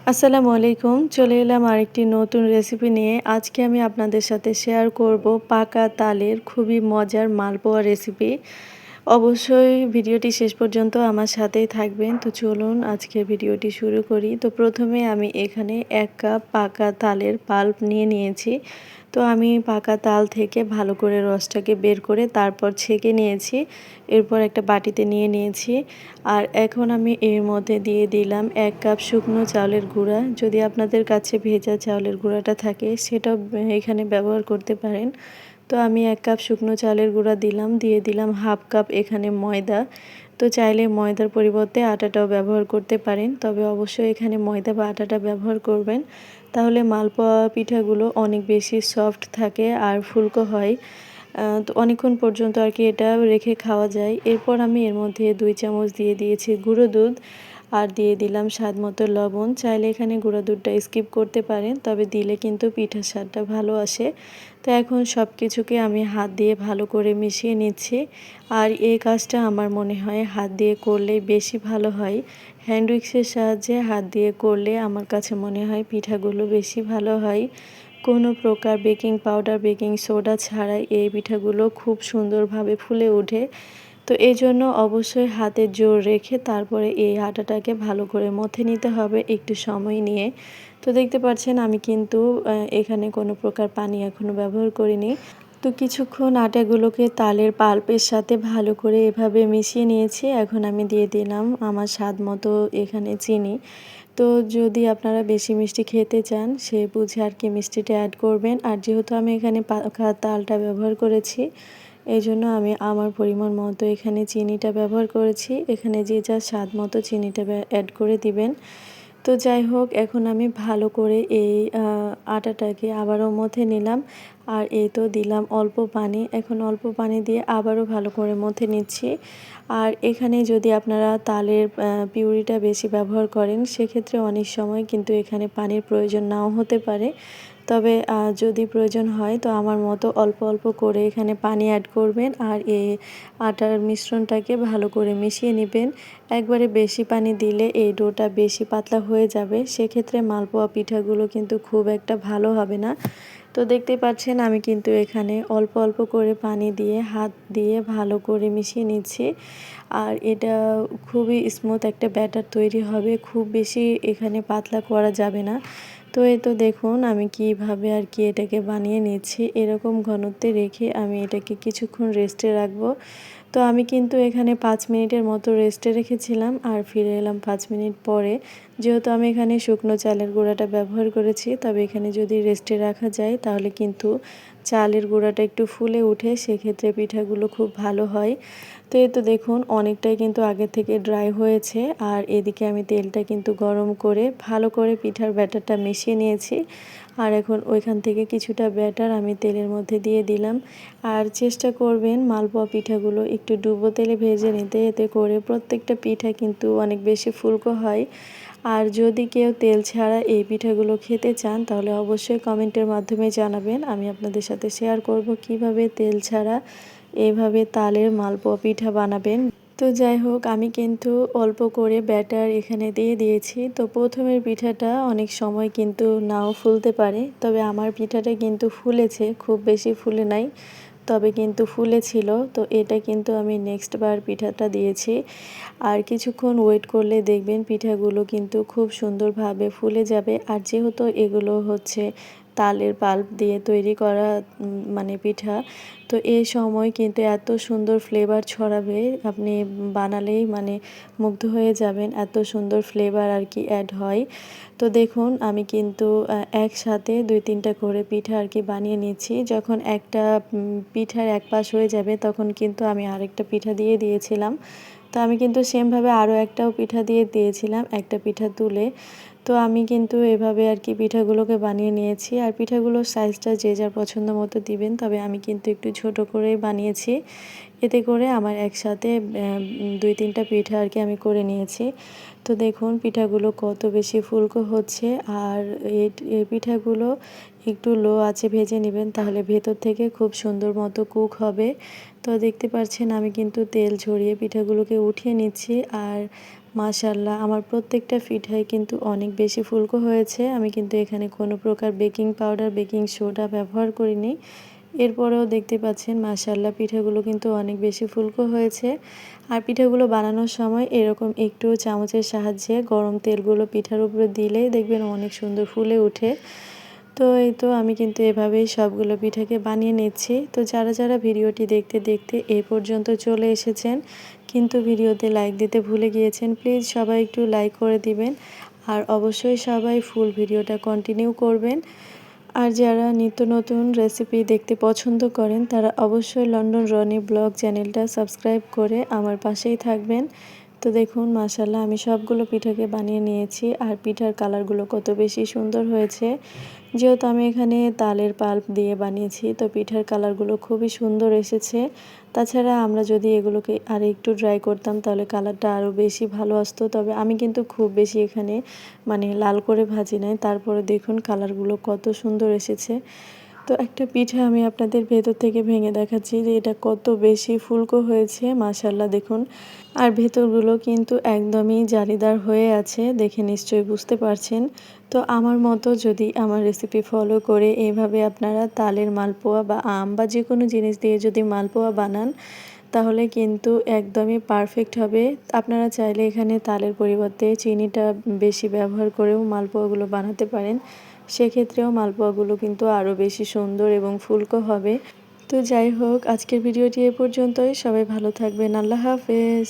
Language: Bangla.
আসসালামু আলাইকুম। চলে এলাম আরেকটি নতুন রেসিপি নিয়ে। আজকে আমি আপনাদের সাথে শেয়ার করব পাকা তালের খুবই মজার মালপোয়া রেসিপি। অবশ্যই ভিডিওটি শেষ পর্যন্ত আমার সাথেই থাকবেন। তো চলুন আজকে ভিডিওটি শুরু করি। তো প্রথমে আমি এখানে ১ কাপ পাকা তালের পাল্প নিয়ে নিয়েছি। তো আমি পাকা তাল থেকে ভালো করে রসটাকে বের করে তারপর ছেঁকে নিয়েছি। এরপর একটা বাটিতে নিয়ে নিয়েছি। আর এখন আমি এর মধ্যে দিয়ে দিলাম ১ কাপ শুকনো চাউলের গুঁড়া। যদি আপনাদের কাছে ভেজা চাউলের গুঁড়াটা থাকে সেটাও এখানে ব্যবহার করতে পারেন। তো আমি ১ কাপ শুকনো চালের গুঁড়া দিলাম, দিয়ে দিলাম 1/2 কাপ এখানে ময়দা। তো চাইলে ময়দার পরিবর্তে আটাটাও ব্যবহার করতে পারেন। তবে অবশ্যই এখানে ময়দা বা আটাটা ব্যবহার করবেন। তাহলে মালপোয়া পিঠাগুলো অনেক বেশি সফট থাকে আর ফুলকো হয়। তো অনেকক্ষণ পর্যন্ত আর কি এটা রেখে খাওয়া যায়। এরপর আমি এর মধ্যে ২ চামচ দিয়ে দিয়েছি গুঁড়ো দুধ আর দিয়ে দিলাম স্বাদমতো লবণ। চাইলে এখানে গুঁড়া দুধটা স্কিপ করতে পারেন, তবে দিলে কিন্তু পিঠার স্বাদটা ভালো আসে। তো এখন সব কিছুকে আমি হাত দিয়ে ভালো করে মিশিয়ে নিচ্ছি। আর এই কাজটা আমার মনে হয় হাত দিয়ে করলে বেশি ভালো হয়। হ্যান্ড উইক্সের সাহায্যে হাত দিয়ে করলে আমার কাছে মনে হয় পিঠাগুলো বেশি ভালো হয়। কোনো প্রকার বেকিং পাউডার, বেকিং সোডা ছাড়াই এই পিঠাগুলো খুব সুন্দরভাবে ফুলে ওঠে। তো এজন্য অবশ্যই হাতে জোর রেখে তারপরে এই আটাটাকে ভালো করে মথে নিতে হবে একটু সময় নিয়ে। তো দেখতে পাচ্ছেন আমি কিন্তু এখানে কোনো প্রকার পানি এখনও ব্যবহার করিনি। তো কিছুক্ষণ আটাগুলোকে তালের পাল্পের সাথে ভালো করে এভাবে মিশিয়ে নিয়েছি। এখন আমি দিয়ে দিলাম আমার স্বাদ মতো এখানে চিনি। তো যদি আপনারা বেশি মিষ্টি খেতে চান সে বুঝে আর কি মিষ্টিটা অ্যাড করবেন। আর যেহেতু আমি এখানে পাকা তালটা ব্যবহার করেছি, এজন্য আমি আমার পরিমাণ মতো এখানে চিনিটা ব্যবহার করেছি। এখানে যে যার স্বাদ মতো চিনিটা অ্যাড করে দিবেন। তো যাই হোক, এখন আমি ভালো করে এই আটাটাকে আবারও মথে নিলাম। আর এই তো দিলাম অল্প পানি। এখন অল্প পানি দিয়ে আবারও ভালো করে মথে নিচ্ছি। আর এখানে যদি আপনারা তালের পিউরিটা বেশি ব্যবহার করেন সেক্ষেত্রে অনেক সময় কিন্তু এখানে পানির প্রয়োজন নাও হতে পারে। তবে যদি প্রয়োজন হয় তো আমার মতো অল্প অল্প করে এখানে পানি অ্যাড করবেন আর এই আটার মিশ্রণটাকে ভালো করে মিশিয়ে নেবেন। একবারে বেশি পানি দিলে এই ডোটা বেশি পাতলা হয়ে যাবে, সেক্ষেত্রে মালপোয়া পিঠাগুলো কিন্তু খুব একটা ভালো হবে না। তো দেখতেই পাচ্ছেন আমি কিন্তু এখানে অল্প অল্প করে পানি দিয়ে হাত দিয়ে ভালো করে মিশিয়ে নিচ্ছি। আর এটা খুবই স্মুথ একটা ব্যাটার তৈরি হবে, খুব বেশি এখানে পাতলা করা যাবে না। তো এই তো দেখুন আমি কিভাবে আর কি এটাকে বানিয়ে নিচ্ছি। এরকম ঘনত্বে রেখে আমি এটাকে কিছুক্ষণ রেস্টে রাখবো। তো আমি কিন্তু এখানে ৫ মিনিটের মতো রেস্টে রেখেছিলাম আর ফিরে এলাম ৫ মিনিট পরে। যেহেতু আমি এখানে শুকনো চালের গুঁড়াটা ব্যবহার করেছি, তবে এখানে যদি রেস্টে রাখা যায় তাহলে কিন্তু চালের গুঁড়াটা একটু ফুলে উঠে, সেক্ষেত্রে পিঠাগুলো খুব ভালো হয়। তো এই তো দেখুন অনেকটাই কিন্তু আগে থেকে ড্রাই হয়েছে। আর এদিকে আমি তেলটা কিন্তু গরম করে ভালো করে পিঠার ব্যাটারটা মিশিয়ে নিয়েছি। আর এখন ওইখান থেকে কিছুটা ব্যাটার আমি তেলের মধ্যে দিয়ে দিলাম। আর চেষ্টা করবেন মালপোয়া পিঠাগুলো একটু ডুবো তেলে ভেজে নিতে, এতে করে প্রত্যেকটা পিঠা কিন্তু অনেক বেশি ফুলকো হয়। আর যদি কেউ তেল ছাড়া এই পিঠাগুলো খেতে চান তাহলে অবশ্যই কমেন্টের মাধ্যমে জানাবেন। আমি আপনাদের সাথে শেয়ার করব কিভাবে তেল ছাড়া এভাবে তালের মালপোয়া পিঠা বানাবেন। তো যাই হোক, আমি কিন্তু অল্প করে ব্যাটার এখানে দিয়ে দিয়েছি। তো প্রথমের পিঠাটা অনেক সময় কিন্তু নাও ফুলতে পারে, তবে আমার পিঠাটা কিন্তু ফুলেছে, খুব বেশি ফুলে নাই, তবে কিন্তু ফুলেছিল। তো এটা কিন্তু আমি নেক্সট বার পিঠাটা দিয়েছি। আর কিছুক্ষণ ওয়েট করলে দেখবেন পিঠাগুলো কিন্তু খুব সুন্দরভাবে ফুলে যাবে। আর যেহেতু এগুলো হচ্ছে তালের পাল্প দিয়ে তৈরি করা মানে পিঠা, তো এই সময় কিন্তু এত সুন্দর ফ্লেভার ছড়াবে, আপনি বানালেই মানে মুগ্ধ হয়ে যাবেন, এত সুন্দর ফ্লেভার আর কি অ্যাড হয়। তো দেখুন আমি কিন্তু একসাথে ২-৩টা করে পিঠা আর কি বানিয়ে নিচ্ছি। যখন একটা পিঠার এক পাশ হয়ে যাবে তখন কিন্তু আমি আরেকটা পিঠা দিয়ে দিয়েছিলাম। তো আমি কিন্তু সেমভাবে আরও একটাও পিঠা দিয়ে দিয়েছিলাম, একটা পিঠা তুলে। তো আমি কিন্তু এভাবে আর কি পিঠাগুলোকে বানিয়ে নিয়েছি। আর পিঠাগুলোর সাইজটা যে যার পছন্দ মতো দিবেন, তবে আমি কিন্তু একটু ছোট করেই বানিয়েছি। এতে করে আমার একসাথে ২-৩টা পিঠা আর কি আমি করে নিয়েছি। তো দেখুন পিঠাগুলো কত বেশি ফুলকো হচ্ছে। আর এই পিঠাগুলো একটু লো আঁচে ভেজে নেবেন, তাহলে ভেতর থেকে খুব সুন্দর মতো কুক হবে। তো দেখতে পাচ্ছেন আমি কিন্তু তেল ঝরিয়ে পিঠাগুলোকে উঠিয়ে নিচ্ছি। আর মাশাআল্লাহ আমার প্রত্যেকটা পিঠাই কিন্তু অনেক বেশি ফুলকো হয়েছে। আমি কিন্তু এখানে কোনো প্রকার বেকিং পাউডার, বেকিং সোডা ব্যবহার করিনি। এরপরেও দেখতে পাচ্ছেন মাশাআল্লাহ পিঠাগুলো কিন্তু অনেক বেশি ফুলকো হয়েছে। আর পিঠাগুলো বানানোর সময় এরকম একটু চামচের সাহায্যে গরম তেলগুলো পিঠার উপরে দিলেই দেখবেন অনেক সুন্দর ফুলে ওঠে। তো এই তো আমি কিন্তু এভাবেই সবগুলো পিঠাকে বানিয়ে নিচ্ছি। তো যারা যারা ভিডিওটি দেখতে দেখতে এই পর্যন্ত চলে এসেছেন কিন্তু ভিডিওতে লাইক দিতে ভুলে গিয়েছেন, প্লিজ সবাই একটু লাইক করে দিবেন। আর অবশ্যই সবাই ফুল ভিডিওটা কন্টিনিউ করবেন। আর যারা নিত্য নতুন রেসিপি দেখতে পছন্দ করেন তারা অবশ্যই লন্ডন রনি ব্লগ চ্যানেলটা সাবস্ক্রাইব করে আমার পাশেই থাকবেন। তো দেখুন মাশাআল্লাহ আমি সবগুলো পিঠাকে বানিয়ে নিয়েছি। আর পিঠার কালারগুলো কত বেশি সুন্দর হয়েছে। যেহেতু আমি এখানে তালের পাল্প দিয়ে বানিয়েছি, তো পিঠার কালারগুলো খুবই সুন্দর এসেছে। তাছাড়া আমরা যদি এগুলোকে আর একটু ড্রাই করতাম তাহলে কালারটা আরও বেশি ভালো আসতো। তবে আমি কিন্তু খুব বেশি এখানে লাল করে ভাজি নাই। তারপরে দেখুন কালারগুলো কত সুন্দর এসেছে। তো একটা পিঠা আমি আপনাদের ভেতর থেকে ভেঙে দেখাচ্ছি যে এটা কত বেশি ফুলকো হয়েছে মাশাআল্লাহ দেখুন। আর ভেতরগুলো কিন্তু একদমই জালিদার হয়ে আছে, দেখে নিশ্চয়ই বুঝতে পারছেন। তো আমার মতো যদি আমার রেসিপি ফলো করে এইভাবে আপনারা তালের মালপোয়া বা আম বা যে কোনো জিনিস দিয়ে যদি মালপোয়া বানান তাহলে কিন্তু একদমই পারফেক্ট হবে। আপনারা চাইলে এখানে তালের পরিবর্তে চিনিটা বেশি ব্যবহার করেও মালপোয়াগুলো বানাতে পারেন। সেক্ষেত্রেও মালপোয়াগুলো কিন্তু আরও বেশি সুন্দর এবং ফুলকো হবে। তো যাই হোক আজকের ভিডিওটি এ পর্যন্তই। সবাই ভালো থাকবেন। আল্লাহ হাফেজ।